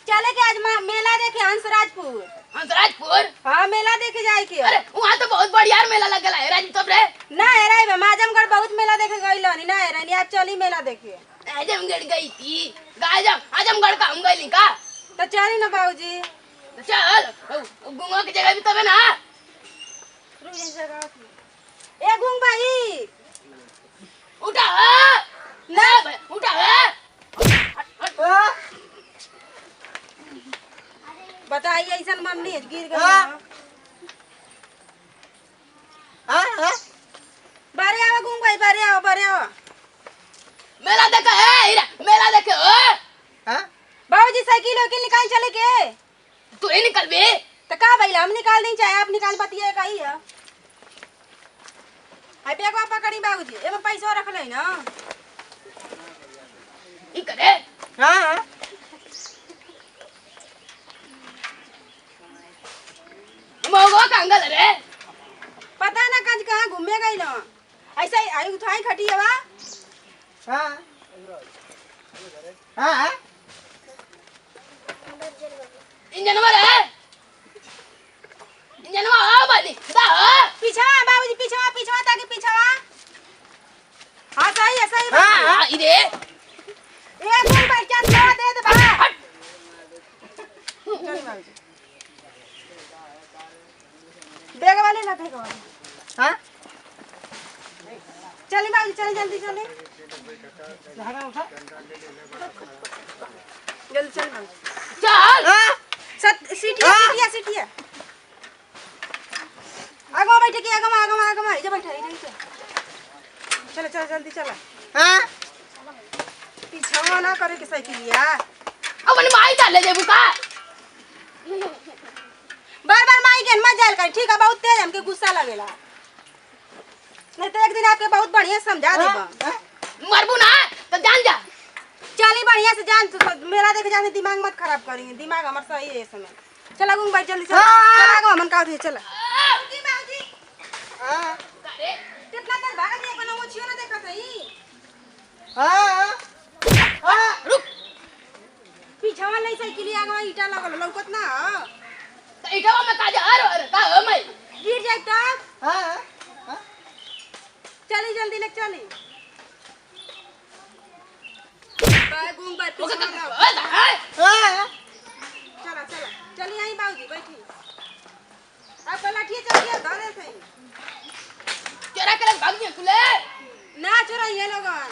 चले के आज मेला देखे हंसराजपुर। हंसराजपुर? हाँ मेला देखे जाए के। अरे वहाँ तो बहुत बढ़िया मेला लगल है राजी तब रे। ना है राई में आजमगढ़ बहुत मेला देखे गई लो ना है रानी आज चली मेला देखे। आजमगढ़ गई थी आजमगढ़ का हम गई का तो चली ना बाबूजी। तो चल घूमो की जगह भी तबे ना। ए गुंग भाई उठा ना उठा बताइए ऐसा मम्मी गिर गई। बारे आओ गुंग भाई बारे आओ मेला देखे है हीरा मेला देखे हो। बाबूजी साइकिल वकील निकाल चले के तू ही निकल बे तो का भाई हम निकाल दें चाहे आप निकाल पाती का ही है। हाय बैग वापस करी बाबूजी एमे पैसा रख ले ना ई करे। हां मोगो कांगल रे पता ना कज कहां घूमे गई ना ऐसे आई उठाई खटी है वा। हां हां इंजनवा रे इंजनवा आ बाली दा पीछा बाबूजी पीछा ताकि पीछा। हां सही है सही। हां इधे ए गुंग भाई चांद दे दे बा। चल बाबूजी बैग वाले ना बैग वाले। हां चल बाबूजी चल जल्दी चले धागा उठा जल्दी चल बाबूजी चल। सीटिया आगो बैठे के आगो इधर बैठा इधर चलो जल्दी चला। हां पीछा ना करे के साइकिलिया अपन माई डाले जेबू का बार माई के मत जाल कर ठीक है बहुत तेज हमके गुस्सा लगेला नहीं तो एक दिन आपके बहुत बढ़िया समझा देबा। मरबू ना तो जान जा चली बढ़िया से जान मेरा देख जाने दिमाग मत खराब करेंगे दिमाग हमारा सही है इस समय। चला गुंग भाई जल्दी चला गो मन का दे चला जी बाबूजी। हां अरे कितना देर भाग दिया कोनो वो छियो ना देखा सही। हां रुक पीछवा नहीं साइकिल आगवा ईटा लगल लौकत ना तो इटावा में का जा अरे का हो मई गिर जाए तब। हां चली जल्दी ले चली बाय गुंग भाई पीछे चला चली आई बाबूजी बैठी अब पलाटिए चलिए घरे से तेरा के भाग दिया कुले ना चोरा ये लोगन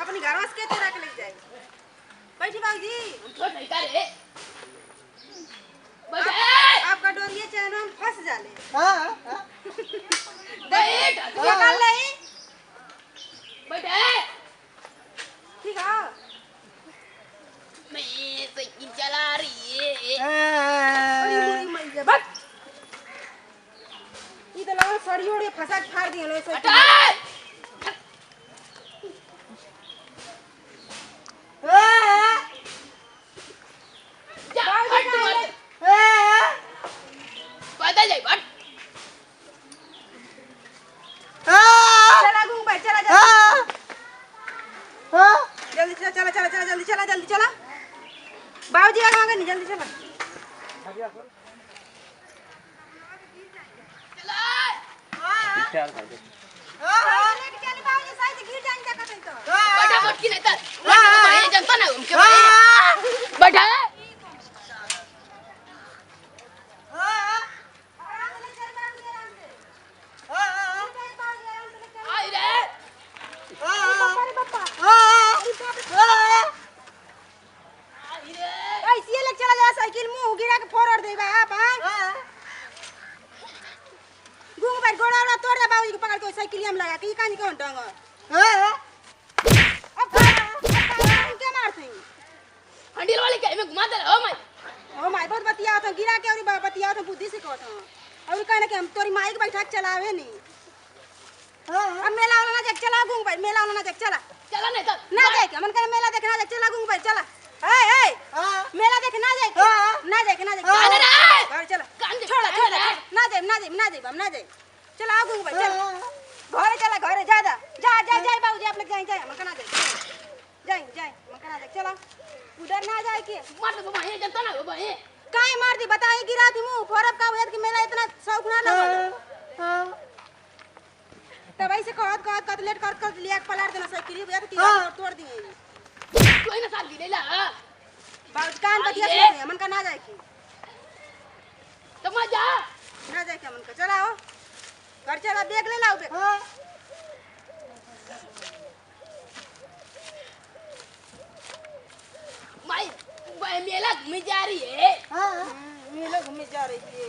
अपनी घर वास के तेरा के ले जाए बैठी बाबूजी तो नहीं करे बैठ आपका डोरिया चैन में फंस जाले। बैठ ये कर ले बैठ ठीक है मैं साइकिल चला रही है। अरे मर जा बट ये तो लगा सड़ियोड़े फंसा के फाड़ दिए लो हटा पता जाए बट चला गुंग भाई चला जल्दी चला बाबूजी आगे आगे नहीं जल्दी चला चली बाबूजी साइड से गिर जाएंगे कतई तो बैठा मोटकी नहीं तो मैं जनता ना उनके बैठा आई रे ऐसे ले चला जा साइकिल मुंह गिरा के फोड़ दे बा आप गुंग भाई गोड़ा तोड़ दे बाबूजी को पकड़ के साइकिल हम लगा के ये कानी कौन डंग अब क्या मारते हैं हंडील वाले के में घुमा दे ओ माय ओ माय बहुत बतिया था गिरा के और बतिया था बुद्धि से कहत हूं और कहने के हम तोरी माई के बैठा के चलावे नहीं। अब मेला वाला ना देख चला गुंग भाई मेला वाला ना देख चला नहीं तो ना देख मन करे मेला देखना देख चला गुंग भाई चला ए मेला देख ना देख अरे रे घर चला छोड़ ना दे हम ना दे चला आ गुंग भाई चल घरे चला घरे जा बाबूजी आप लोग जाए मन कना दे जाए मन कना दे चला उधर ना जाए के मार दो भाई जनता ना भाई काहे मार दी बताई गिरा थी मुंह फोरब का वजह कि मेरा इतना शौक ना लगल तब ऐसे कहत लेट कर लिया पलट देना साइकिल वजह कि तोड़ दिए कोई ना साल गिरेला बाउज कान बतिया से मन का ना जाए की तो मजा ना जाए के मन का चलाओ घर चला बैग ले लाओ बैग माई मेला घूमने जा रही है मेला घूमने जा रही है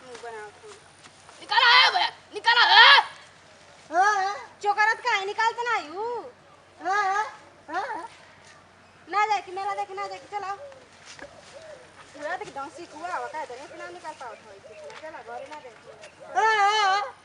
मुंह बनाओ निकाला है भैया निकाला है चोकरत का है निकालते ना यू ना जाए कि मेरा देख ना जाए कि चलाओ पूरा देख डांसी कुआ होता है तो नहीं निकाल पाओ चला घर ना देख